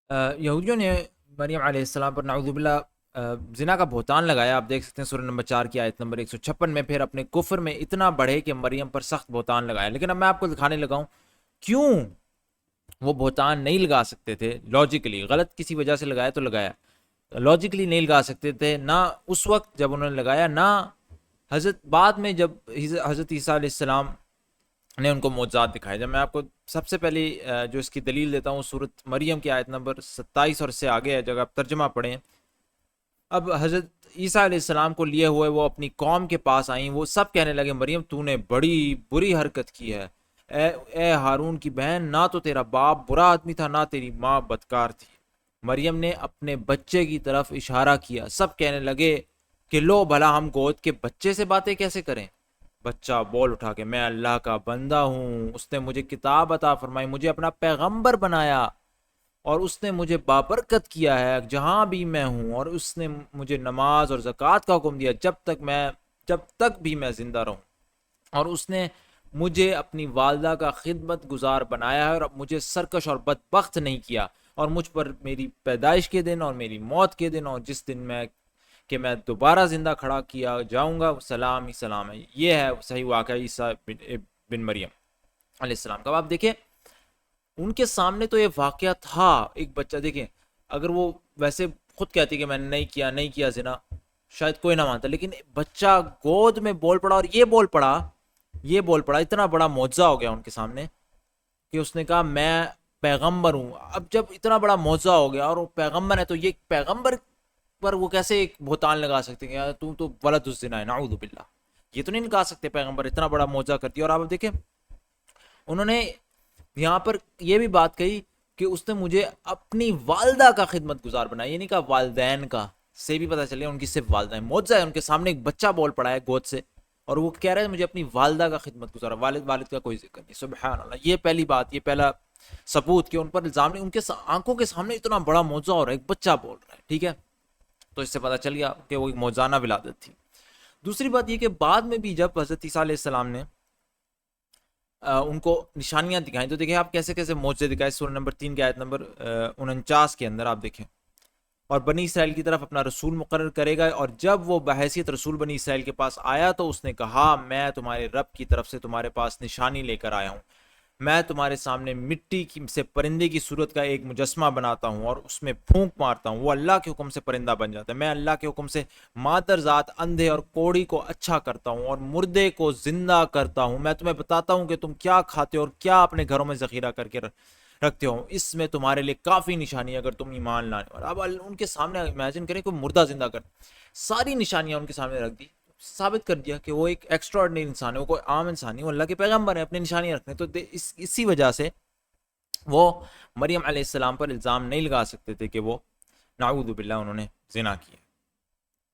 یہودیوں نے مریم علیہ السلام پر نعوذ باللہ زنا کا بہتان لگایا. آپ دیکھ سکتے ہیں سورہ نمبر 4 کی آیت نمبر 156 میں. پھر اپنے کفر میں اتنا بڑھے کہ مریم پر سخت بہتان لگایا. لیکن اب میں آپ کو دکھانے لگا ہوں کیوں وہ بہتان نہیں لگا سکتے تھے لاجیکلی. غلط کسی وجہ سے لگایا تو لگایا, لاجیکلی نہیں لگا سکتے تھے, نہ اس وقت جب انہوں نے لگایا, نہ حضرت بعد میں جب حضرت عیسیٰ علیہ السلام نے ان کو معجزات دکھائے. جب میں آپ کو سب سے پہلی جو اس کی دلیل دیتا ہوں سورۃ مریم کی آیت نمبر 27 اور اس سے آگے ہے, جگہ آپ ترجمہ پڑھیں. اب حضرت عیسیٰ علیہ السلام کو لیے ہوئے وہ اپنی قوم کے پاس آئیں. وہ سب کہنے لگے مریم تو نے بڑی بری حرکت کی ہے, اے ہارون کی بہن, نہ تو تیرا باپ برا آدمی تھا نہ تیری ماں بدکار تھی. مریم نے اپنے بچے کی طرف اشارہ کیا. سب کہنے لگے کہ لو بھلا ہم گود کے بچے سے باتیں کیسے کریں. بچہ بول اٹھا کہ میں اللہ کا بندہ ہوں, اس نے مجھے کتاب عطا فرمائی, مجھے اپنا پیغمبر بنایا, اور اس نے مجھے بابرکت کیا ہے جہاں بھی میں ہوں, اور اس نے مجھے نماز اور زکوٰۃ کا حکم دیا جب تک بھی میں زندہ رہوں, اور اس نے مجھے اپنی والدہ کا خدمت گزار بنایا ہے, اور مجھے سرکش اور بدبخت نہیں کیا, اور مجھ پر میری پیدائش کے دن اور میری موت کے دن اور جس دن میں دوبارہ زندہ کھڑا کیا جاؤں گا سلام ہی سلام ہے. یہ ہے صحیح واقعہ عیسیٰ بن مریم علیہ السلام کا. آپ دیکھیں ان کے سامنے تو یہ واقعہ تھا, ایک بچہ. دیکھیں اگر وہ ویسے خود کہتی کہ میں نے نہیں کیا زنا, شاید کوئی نہ مانتا, لیکن بچہ گود میں بول پڑا, اور یہ بول پڑا, اتنا بڑا معجزہ ہو گیا ان کے سامنے کہ اس نے کہا میں پیغمبر ہوں. اب جب اتنا بڑا معجزہ ہو گیا اور وہ پیغمبر ہے, تو یہ پیغمبر پر وہ کیسے ایک بہتان لگا سکتے ہیں کہ تو ولد الزنا ہے, نعوذ باللہ. یہ تو نہیں لگا سکتے, پیغمبر اتنا بڑا معجزہ کرتی ہے. اور آپ دیکھیں انہوں نے یہاں پر یہ بھی بات کہی کہ اس نے مجھے اپنی والدہ کا خدمت گزار بنایا, یہ نہیں کہا والدین کا, سے بھی پتہ چلے ان کی صرف والدہ ہے. معجزہ ہے, ان کے سامنے ایک بچہ بول پڑا ہے گود سے, اور وہ کہہ رہے ہیں مجھے اپنی والدہ کا خدمت گزارا, والد کا کوئی ذکر نہیں. سبحان اللہ. یہ پہلی بات, یہ پہلا ثبوت کہ ان پر الزام نہیں, ان کے آنکھوں کے سامنے اتنا بڑا معجزہ ہو رہا ہے, ایک بچہ بول رہا ہے. ٹھیک ہے, تو اس سے پتہ چل گیا کہ وہ ایک موجزانہ ولادت تھی. دوسری بات یہ کہ بعد میں بھی جب حضرت عیسیٰ علیہ السلام نے ان کو نشانیاں دکھائیں, تو دیکھیں آپ کیسے کیسے معجزے دکھائے. سورہ نمبر 3 کی آیت نمبر 49 کے اندر آپ دیکھیں, اور بنی اسرائیل کی طرف اپنا رسول مقرر کرے گا, اور جب وہ بحیثیت رسول بنی اسرائیل کے پاس آیا تو اس نے کہا میں تمہارے رب کی طرف سے تمہارے پاس نشانی لے کر آیا ہوں. میں تمہارے سامنے مٹی سے پرندے کی صورت کا ایک مجسمہ بناتا ہوں اور اس میں پھونک مارتا ہوں, وہ اللہ کے حکم سے پرندہ بن جاتا ہے. میں اللہ کے حکم سے مادر ذات اندھے اور کوڑی کو اچھا کرتا ہوں اور مردے کو زندہ کرتا ہوں. میں تمہیں بتاتا ہوں کہ تم کیا کھاتے ہو اور کیا اپنے گھروں میں ذخیرہ کر کے رکھتے ہو, اس میں تمہارے لیے کافی نشانی ہے اگر تم ایمان لانے والے. اب ان کے سامنے امیجن کریں کہ مردہ زندہ کر, ساری نشانیاں ان کے سامنے رکھ دی, ثابت کر دیا کہ وہ ایک ایکسٹرا آرڈنری انسان ہے, وہ کوئی عام انسان نہیں, وہ اللہ کے پیغمبر ہیں, اپنی نشانیاں رکھتے ہیں. تو اسی وجہ سے وہ مریم علیہ السلام پر الزام نہیں لگا سکتے تھے کہ وہ نعوذ باللہ انہوں نے زنا کیا.